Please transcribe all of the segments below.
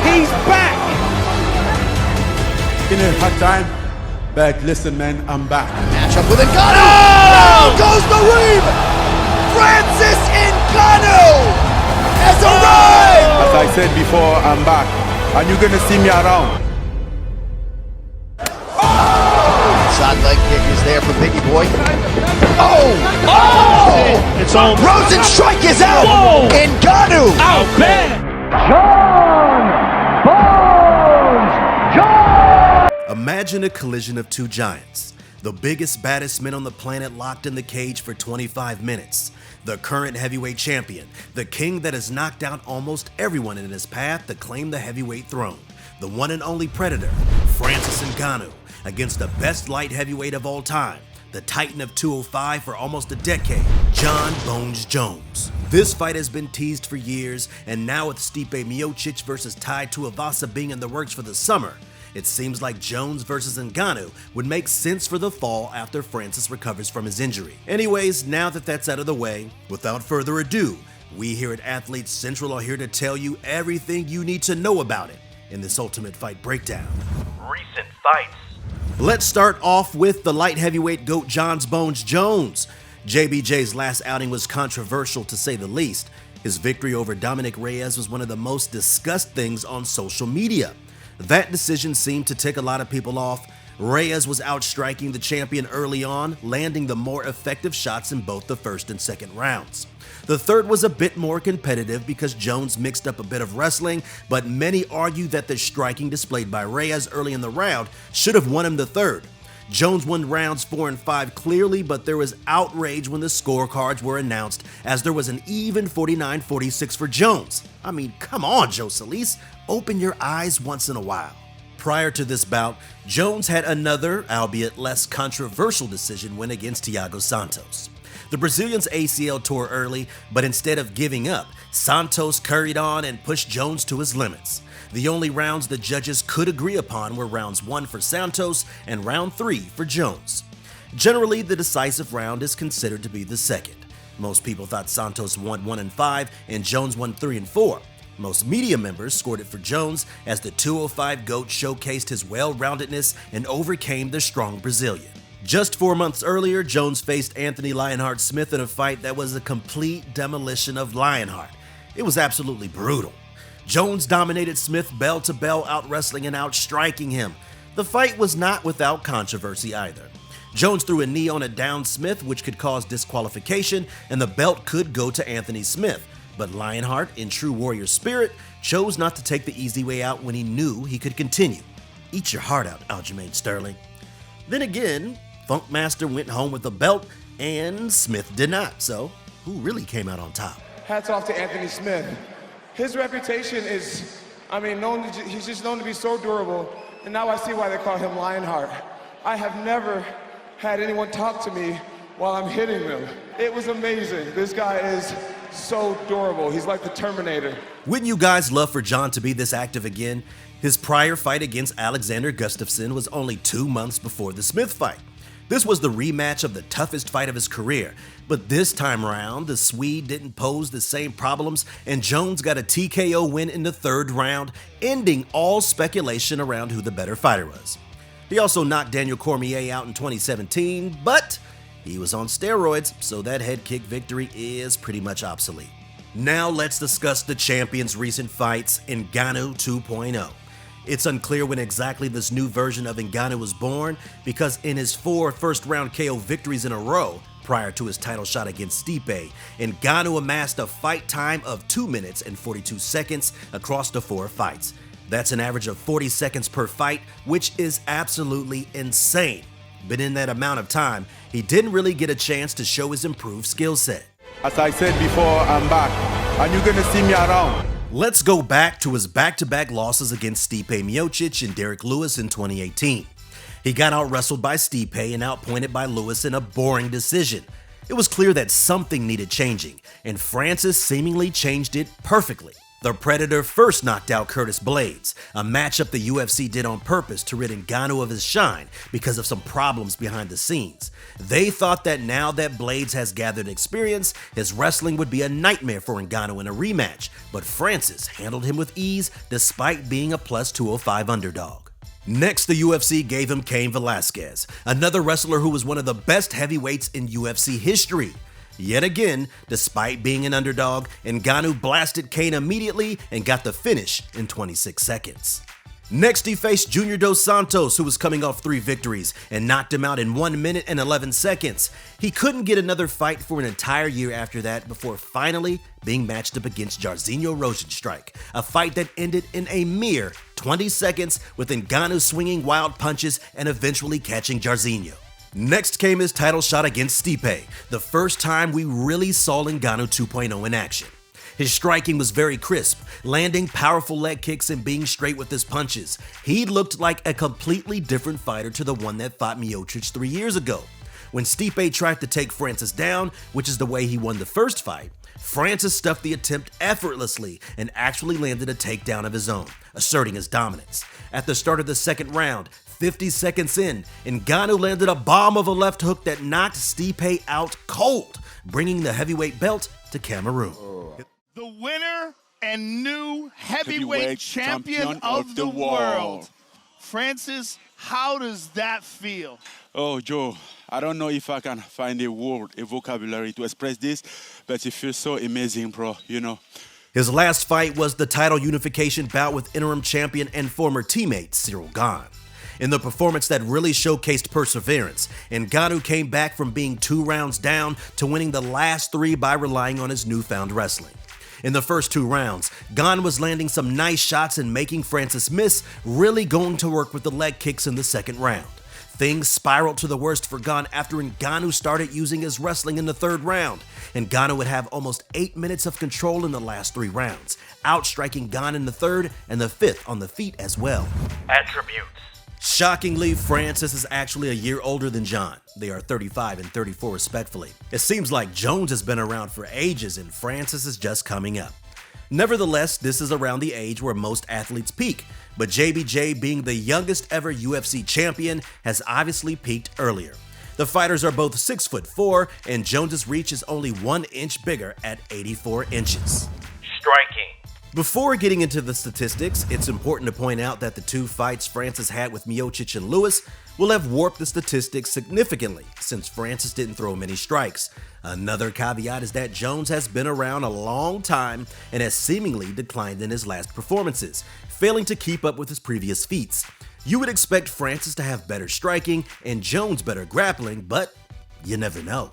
He's back! In a hard time, but listen, man, I'm back. Matchup with Ngannou. Down goes the Reeb. Francis Ngannou has arrived. As I said before, I'm back, and you're gonna see me around. Side leg kick is there for Biggie Boy. Oh! It's on. Rosen strike is out. Whoa. Ngannou Out bad! Imagine a collision of two giants. The biggest, baddest men on the planet locked in the cage for 25 minutes. The current heavyweight champion, the king that has knocked out almost everyone in his path to claim the heavyweight throne. The one and only predator, Francis Ngannou, against the best light heavyweight of all time, the titan of 205 for almost a decade, Jon Bones Jones. This fight has been teased for years, and now with Stipe Miocic versus Tai Tuivasa being in the works for the summer, it seems like Jones versus Ngannou would make sense for the fall after Francis recovers from his injury. Anyways, now that that's out of the way, without further ado, we here at Athletes Central are here to tell you everything you need to know about it in this Ultimate Fight Breakdown. Recent fights. Let's start off with the light heavyweight GOAT Jon Bones Jones. JBJ's last outing was controversial to say the least. His victory over Dominic Reyes was one of the most discussed things on social media. That decision seemed to tick a lot of people off. Reyes was outstriking the champion early on, landing the more effective shots in both the first and second rounds. The third was a bit more competitive because Jones mixed up a bit of wrestling, but many argue that the striking displayed by Reyes early in the round should have won him the third. Jones won rounds 4 and 5 clearly, but there was outrage when the scorecards were announced, as there was an even 49-46 for Jones. I mean, come on, Joe Solis, open your eyes once in a while. Prior to this bout, Jones had another, albeit less controversial decision win against Thiago Santos. The Brazilian's ACL tore early, but instead of giving up, Santos curried on and pushed Jones to his limits. The only rounds the judges could agree upon were rounds 1 for Santos and round 3 for Jones. Generally, the decisive round is considered to be the second. Most people thought Santos won 1 and 5 and Jones won 3 and 4. Most media members scored it for Jones as the 205 GOAT showcased his well-roundedness and overcame the strong Brazilian. Just 4 months earlier, Jones faced Anthony Lionheart Smith in a fight that was a complete demolition of Lionheart. It was absolutely brutal. Jones dominated Smith bell to bell, out-wrestling and out-striking him. The fight was not without controversy either. Jones threw a knee on a downed Smith, which could cause disqualification, and the belt could go to Anthony Smith. But Lionheart, in true warrior spirit, chose not to take the easy way out when he knew he could continue. Eat your heart out, Aljamain Sterling. Then again, Funkmaster went home with the belt, and Smith did not, so who really came out on top? Hats off to Anthony Smith. His reputation is, he's just known to be so durable, and now I see why they call him Lionheart. I have never had anyone talk to me while I'm hitting them. It was amazing. This guy is so durable. He's like the Terminator. Wouldn't you guys love for Jon to be this active again? His prior fight against Alexander Gustafsson was only 2 months before the Smith fight. This was the rematch of the toughest fight of his career, but this time around, the Swede didn't pose the same problems, and Jones got a TKO win in the third round, ending all speculation around who the better fighter was. He also knocked Daniel Cormier out in 2017, but he was on steroids, so that head kick victory is pretty much obsolete. Now let's discuss the champion's recent fights, Ngannou 2.0. It's unclear when exactly this new version of Ngannou was born, because in his 4 first-round KO victories in a row, prior to his title shot against Stipe, Ngannou amassed a fight time of 2 minutes and 42 seconds across the 4 fights. That's an average of 40 seconds per fight, which is absolutely insane. But in that amount of time, he didn't really get a chance to show his improved skill set. As I said before, I'm back, and you're gonna see me around. Let's go back to his back-to-back losses against Stipe Miocic and Derek Lewis in 2018. He got out-wrestled by Stipe and outpointed by Lewis in a boring decision. It was clear that something needed changing, and Francis seemingly changed it perfectly. The Predator first knocked out Curtis Blades, a matchup the UFC did on purpose to rid Ngannou of his shine because of some problems behind the scenes. They thought that now that Blades has gathered experience, his wrestling would be a nightmare for Ngannou in a rematch, but Francis handled him with ease despite being a plus 205 underdog. Next, the UFC gave him Cain Velasquez, another wrestler who was one of the best heavyweights in UFC history. Yet again, despite being an underdog, Ngannou blasted Cain immediately and got the finish in 26 seconds. Next, he faced Junior Dos Santos, who was coming off 3 victories, and knocked him out in 1 minute and 11 seconds. He couldn't get another fight for an entire year after that before finally being matched up against Jairzinho Rozenstruik, a fight that ended in a mere 20 seconds with Ngannou swinging wild punches and eventually catching Jairzinho. Next came his title shot against Stipe, the first time we really saw Ngannou 2.0 in action. His striking was very crisp, landing powerful leg kicks and being straight with his punches. He looked like a completely different fighter to the one that fought Miocic 3 years ago. When Stipe tried to take Francis down, which is the way he won the first fight, Francis stuffed the attempt effortlessly and actually landed a takedown of his own, asserting his dominance. At the start of the second round, 50 seconds in, Ngannou landed a bomb of a left hook that knocked Stipe out cold, bringing the heavyweight belt to Cameroon. The winner and new heavyweight champion of the world. Francis, how does that feel? Oh, Joe, I don't know if I can find a word, a vocabulary to express this, but it feels so amazing, bro, you know. His last fight was the title unification bout with interim champion and former teammate Cyril Gane. In the performance that really showcased perseverance, Ngannou came back from being 2 rounds down to winning the last 3 by relying on his newfound wrestling. In the first 2 rounds, Gane was landing some nice shots and making Francis miss, really going to work with the leg kicks in the second round. Things spiraled to the worst for Gane after Ngannou started using his wrestling in the 3rd round. Ngannou would have almost 8 minutes of control in the last 3 rounds, outstriking Gane in the 3rd and the 5th on the feet as well. Attributes. Shockingly, Francis is actually a year older than John. They are 35 and 34 respectively. It seems like Jones has been around for ages and Francis is just coming up. Nevertheless, this is around the age where most athletes peak, but JBJ, being the youngest ever UFC champion, has obviously peaked earlier. The fighters are both 6'4", and Jones's reach is only 1 inch bigger at 84 inches. Striking. Before getting into the statistics, it's important to point out that the 2 fights Francis had with Miocic and Lewis will have warped the statistics significantly since Francis didn't throw many strikes. Another caveat is that Jones has been around a long time and has seemingly declined in his last performances, failing to keep up with his previous feats. You would expect Francis to have better striking and Jones better grappling, but you never know.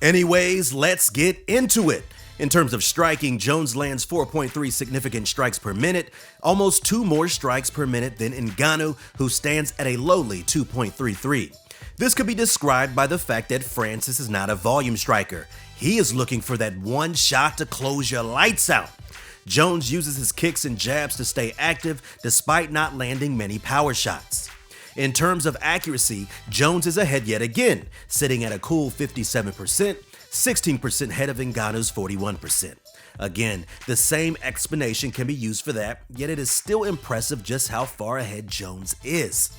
Anyways, let's get into it. In terms of striking, Jones lands 4.3 significant strikes per minute, almost 2 more strikes per minute than Ngannou, who stands at a lowly 2.33. This could be described by the fact that Francis is not a volume striker. He is looking for that one shot to close your lights out. Jones uses his kicks and jabs to stay active despite not landing many power shots. In terms of accuracy, Jones is ahead yet again, sitting at a cool 57%, 16% ahead of Ngannou's 41%. Again, the same explanation can be used for that, yet it is still impressive just how far ahead Jones is.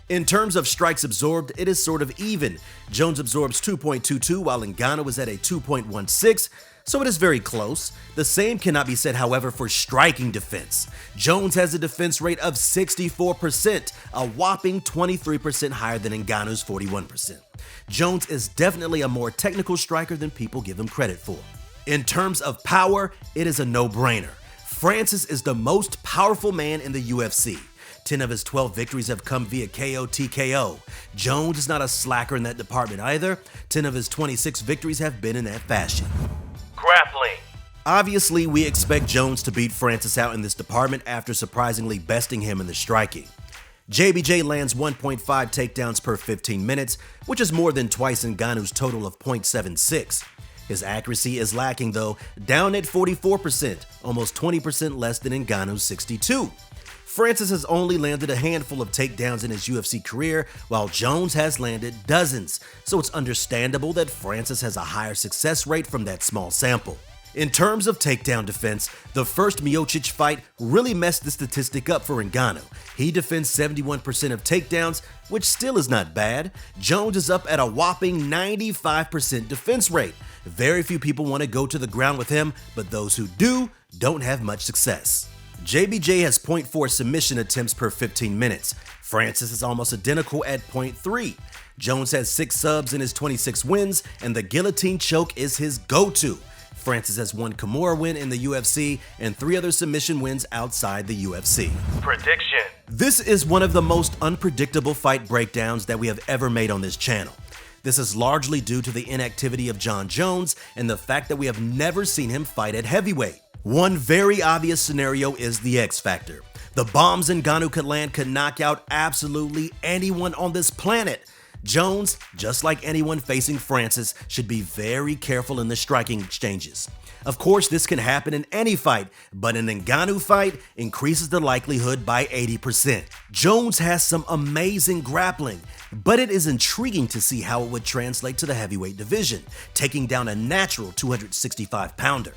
In terms of strikes absorbed, it is sort of even. Jones absorbs 2.22 while Ngannou is at a 2.16, so it is very close. The same cannot be said, however, for striking defense. Jones has a defense rate of 64%, a whopping 23% higher than Ngannou's 41%. Jones is definitely a more technical striker than people give him credit for. In terms of power, it is a no-brainer. Francis is the most powerful man in the UFC. 10 of his 12 victories have come via KO TKO. Jones is not a slacker in that department either. 10 of his 26 victories have been in that fashion. Grappling. Obviously, we expect Jones to beat Francis out in this department after surprisingly besting him in the striking. JBJ lands 1.5 takedowns per 15 minutes, which is more than twice Ngannou's total of 0.76. His accuracy is lacking though, down at 44%, almost 20% less than Ngannou's 62. Francis has only landed a handful of takedowns in his UFC career, while Jones has landed dozens, so it's understandable that Francis has a higher success rate from that small sample. In terms of takedown defense, the first Miocic fight really messed the statistic up for Ngannou. He defends 71% of takedowns, which still is not bad. Jones is up at a whopping 95% defense rate. Very few people want to go to the ground with him, but those who do don't have much success. JBJ has 0.4 submission attempts per 15 minutes. Francis is almost identical at 0.3. Jones has 6 subs in his 26 wins, and the guillotine choke is his go-to. Francis has 1 Cormier win in the UFC and 3 other submission wins outside the UFC. Prediction. This is one of the most unpredictable fight breakdowns that we have ever made on this channel. This is largely due to the inactivity of Jon Jones and the fact that we have never seen him fight at heavyweight. One very obvious scenario is the X Factor. The bombs Ngannou could land could knock out absolutely anyone on this planet. Jones, just like anyone facing Francis, should be very careful in the striking exchanges. Of course, this can happen in any fight, but an Ngannou fight increases the likelihood by 80%. Jones has some amazing grappling, but it is intriguing to see how it would translate to the heavyweight division, taking down a natural 265-pounder.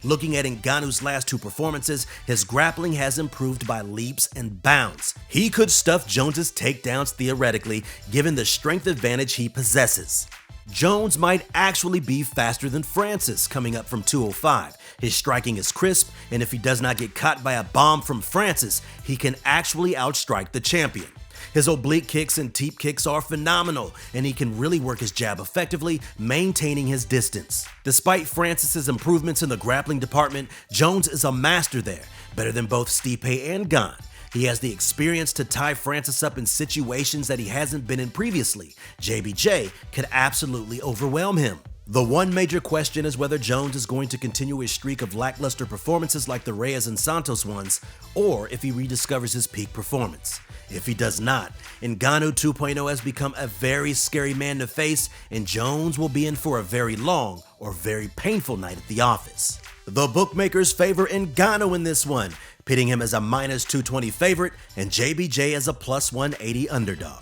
Looking at Ngannou's last 2 performances, his grappling has improved by leaps and bounds. He could stuff Jones's takedowns theoretically, given the strength advantage he possesses. Jones might actually be faster than Francis, coming up from 205. His striking is crisp, and if he does not get caught by a bomb from Francis, he can actually outstrike the champion. His oblique kicks and teep kicks are phenomenal, and he can really work his jab effectively, maintaining his distance. Despite Francis's improvements in the grappling department, Jones is a master there, better than both Stipe and Gane. He has the experience to tie Francis up in situations that he hasn't been in previously. JBJ could absolutely overwhelm him. The one major question is whether Jones is going to continue his streak of lackluster performances like the Reyes and Santos ones, or if he rediscovers his peak performance. If he does not, Ngannou 2.0 has become a very scary man to face, and Jones will be in for a very long or very painful night at the office. The bookmakers favor Ngannou in this one, pitting him as a -220 favorite and JBJ as a +180 underdog.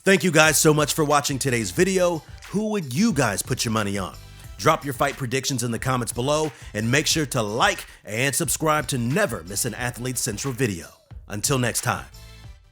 Thank you guys so much for watching today's video. Who would you guys put your money on? Drop your fight predictions in the comments below, and make sure to like and subscribe to never miss an Athlete Central video. Until next time.